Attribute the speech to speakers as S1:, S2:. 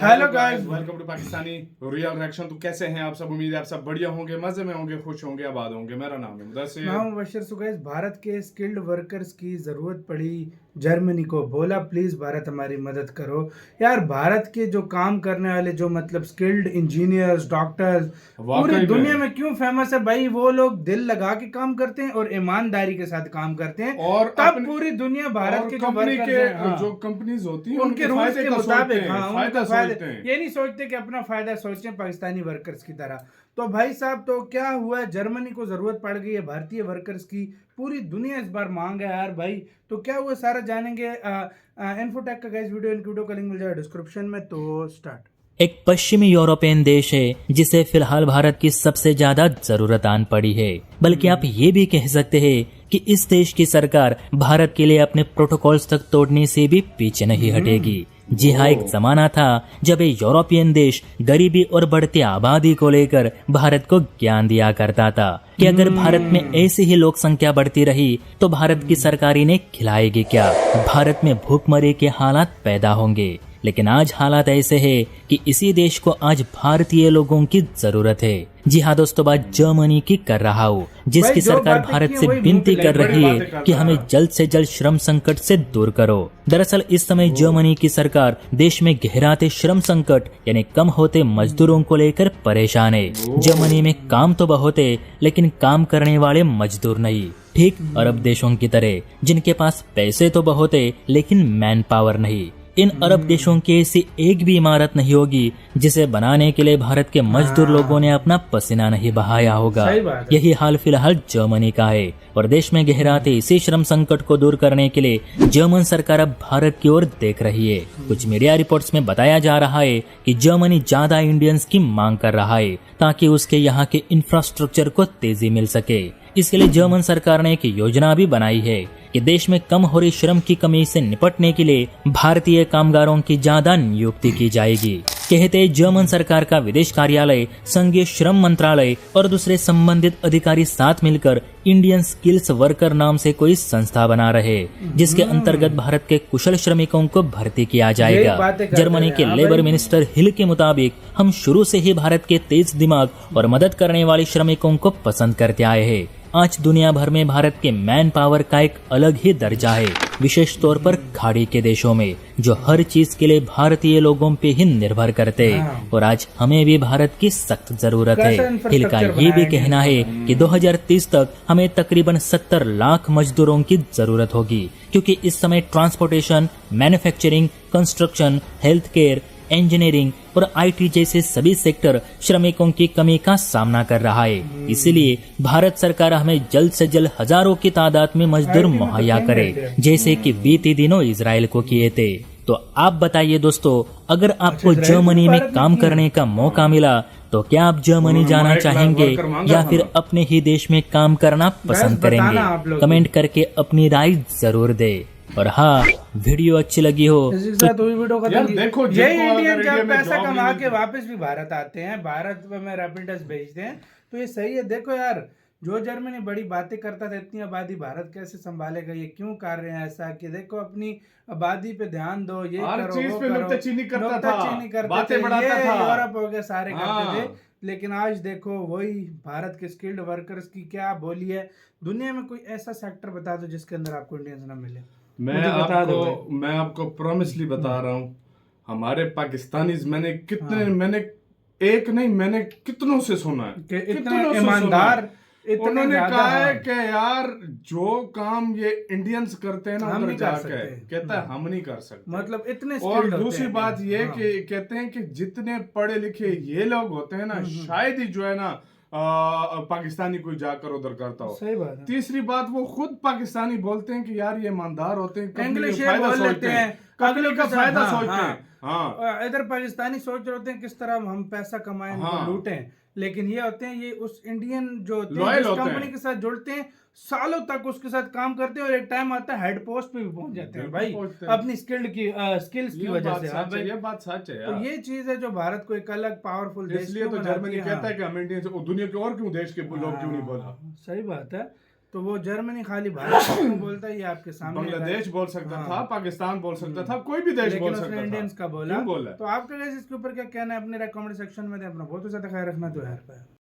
S1: Hello guys, welcome to Pakistani real reaction. तो कैसे हैं आप सब? उम्मीद है आप सब बढ़िया होंगे, मजे में होंगे, खुश होंगे, आबाद होंगे। मेरा नाम है मुदस्सिर।
S2: मैं हूं मुबश्शिर। सो गाइस, भारत के स्किल्ड वर्कर्स की ज़रूरत पड़ी जर्मनी को। बोला प्लीज़ भारत हमारी मदद करो यार। भारत के जो काम करने वाले जो मतलब स्किल्ड इंजीनियर्स, डॉक्टर्स पूरी
S1: वाकई
S2: दुनिया
S1: में
S2: में क्यों फेमस है भाई? वो लोग दिल लगा के काम करते हैं और ईमानदारी के साथ काम करते हैं,
S1: और
S2: तब
S1: अपने
S2: पूरी दुनिया भारत
S1: और
S2: के जो
S1: कंपनी
S2: वर्कर्स
S1: के
S2: हैं, हाँ,
S1: जो कंपनीज होती हैं
S2: उनके रूल्स
S1: फायदे
S2: के
S1: का सोचते
S2: मुताबिक,
S1: हैं,
S2: हाँ,
S1: फायदा
S2: उनका
S1: सोचते
S2: फायदा
S1: हैं।
S2: ये नहीं सोचते कि अपना फायदा सोचें पाकिस्तानी वर्कर्स की तरह। तो भाई साहब, तो क्या हुआ है? जर्मनी को जरूरत पड़ गई है भारतीय वर्कर्स की। पूरी दुनिया इस बार मांग है यार भाई। तो क्या हुआ सारा जानेंगे। इन्फोटेक का गाइस वीडियो का लिंक मिल जाएगा डिस्क्रिप्शन में। तो स्टार्ट।
S3: एक पश्चिमी यूरोपियन देश है जिसे फिलहाल भारत की सबसे ज्यादा जरूरत आन पड़ी है। बल्कि आप ये भी कह सकते हैं कि इस देश की सरकार भारत के लिए अपने प्रोटोकॉल्स तक तोड़ने से भी पीछे नहीं हटेगी। जी हाँ, एक जमाना था जब ये यूरोपियन देश गरीबी और बढ़ती आबादी को लेकर भारत को ज्ञान दिया करता था कि अगर भारत में ऐसी ही लोक संख्या बढ़ती रही तो भारत की सरकार इन्हें खिलाएगी क्या, भारत में भूखमरी के हालात पैदा होंगे। लेकिन आज हालात ऐसे हैं कि इसी देश को आज भारतीय लोगों की जरूरत है। जी हाँ दोस्तों, बात जर्मनी की कर रहा हूँ, जिसकी सरकार भारत से विनती कर रही है कि हमें जल्द से जल्द श्रम संकट से दूर करो। दरअसल इस समय जर्मनी की सरकार देश में गहराते श्रम संकट यानी कम होते मजदूरों को लेकर परेशान है। जर्मनी में काम तो बहुत है लेकिन काम करने वाले मजदूर नहीं, ठीक अरब देशों की तरह जिनके पास पैसे तो बहुत है लेकिन मैन पावर नहीं। इन अरब देशों की ऐसी एक भी इमारत नहीं होगी जिसे बनाने के लिए भारत के मजदूर लोगों ने अपना पसीना नहीं बहाया होगा। यही हाल फिलहाल जर्मनी का है और देश में गहराते इसी श्रम संकट को दूर करने के लिए जर्मन सरकार अब भारत की ओर देख रही है। कुछ मीडिया रिपोर्ट्स में बताया जा रहा है कि जर्मनी ज्यादा इंडियंस की मांग कर रहा है ताकि उसके यहाँ के इंफ्रास्ट्रक्चर को तेजी मिल सके। इसके लिए जर्मन सरकार ने एक योजना भी बनाई है कि देश में कम हो रही श्रम की कमी से निपटने के लिए भारतीय कामगारों की ज्यादा नियुक्ति की जाएगी। कहते जर्मन सरकार का विदेश कार्यालय, संघीय श्रम मंत्रालय और दूसरे संबंधित अधिकारी साथ मिलकर इंडियन स्किल्स वर्कर नाम से कोई संस्था बना रहे जिसके अंतर्गत भारत के कुशल श्रमिकों को भर्ती किया जाएगा। जर्मनी के लेबर मिनिस्टर हिल के मुताबिक हम शुरू से ही भारत के तेज दिमाग और मदद करने वाले श्रमिकों को पसंद करते आए हैं। आज दुनिया भर में भारत के मैन पावर का एक अलग ही दर्जा है, विशेष तौर पर खाड़ी के देशों में जो हर चीज के लिए भारतीय लोगों पे ही निर्भर करते हैं। और आज हमें भी भारत की सख्त जरूरत है। हिल का ये भी कहना है कि 2030 तक हमें तकरीबन 70 लाख मजदूरों की जरूरत होगी, क्योंकि इस समय transportation, manufacturing, construction, health care, engineering और आईटी जैसे सभी सेक्टर श्रमिकों की कमी का सामना कर रहा है। इसीलिए भारत सरकार हमें जल्द से जल्द हजारों की तादाद में मजदूर मुहैया करे, जैसे कि बीते दिनों इजराइल को किए थे। तो आप बताइए दोस्तों, अगर आपको जर्मनी में काम करने का मौका मिला तो क्या आप जर्मनी जाना चाहेंगे या फिर अपने ही देश में काम करना पसंद करेंगे? कमेंट करके अपनी राय जरूर दे। और हाँ, वीडियो अच्छी लगी हो
S2: तो वीडियो
S1: यार देखो,
S2: यही इंडियन जब पैसा कमा के वापस भी भारत आते हैं, भारत में रेमिटेंस भेजते हैं, तो ये सही है। देखो यार, जो जर्मनी बड़ी बातें करता था, इतनी आबादी भारत कैसे संभालेगा? ये क्यों कर रहे हैं ऐसा कि देखो अपनी आबादी पे ध्यान दो, ये करो, वो करो, नुक्ताचीनी करते थे, यूरोप हो गया, सारे करते थे। लेकिन आज देखो वही भारत के स्किल्ड वर्कर्स की क्या बोली है। दुनिया में कोई ऐसा सेक्टर बता दो जिसके अंदर आपको इंडियंस ना मिले।
S1: मैं आपको प्रॉमिसली बता रहा हूँ, हमारे पाकिस्तानीज मैंने कितनों से सुना है कि
S2: इतने ईमानदार,
S1: उन्होंने कहा है कि यार जो काम ये इंडियंस करते हैं ना उधर जाके, कहता है हम नहीं कर सकते।
S2: मतलब इतने
S1: और दूसरी बात ये कि कहते हैं कि जितने पढ़े लिखे ये लोग होते हैं ना, शायद ही जो है ना पाकिस्तानी कोई जाकर उधर करता हो।
S2: सही बात है।
S1: तीसरी बात, वो खुद पाकिस्तानी बोलते हैं कि यार ये ईमानदार होते हैं,
S2: इंग्लिश बोल लेते हैं,
S1: अगले का फायदा सोचते हैं। हाँ,
S2: इधर पाकिस्तानी सोच रहे होते हैं किस तरह हम पैसा कमाएं, लूटें, लेकिन ये होते हैं, ये उस इंडियन जो कंपनी के साथ जुड़ते हैं, सालों तक उसके साथ काम करते हैं और एक टाइम आता है हेड पोस्ट पे भी पहुंच जाते हैं भाई, अपनी स्किल्स की वजह से।
S1: ये बात सच है।
S2: तो ये चीज है जो भारत को एक अलग पावरफुल देश,
S1: इसलिए तो जर्मनी कहता है कि हम इंडियन से दुनिया के और क्यों देश के लोग क्यों नहीं बोला।
S2: सही बात है। तो वो जर्मनी खाली भारत को क्यों बोलता है, ये आपके सामने
S1: बांग्लादेश बोल सकता
S2: हाँ।
S1: था, पाकिस्तान बोल सकता था, कोई भी देश
S2: लेकिन
S1: बोल
S2: उसने
S1: सकता था।
S2: इंडियंस का बोला।
S1: क्यों बोला?
S2: तो आपका गाइस इसके ऊपर क्या कहना है, अपने कमेंट सेक्शन में दे, अपना बहुत ज़्यादा ख्याल रखना। तो यार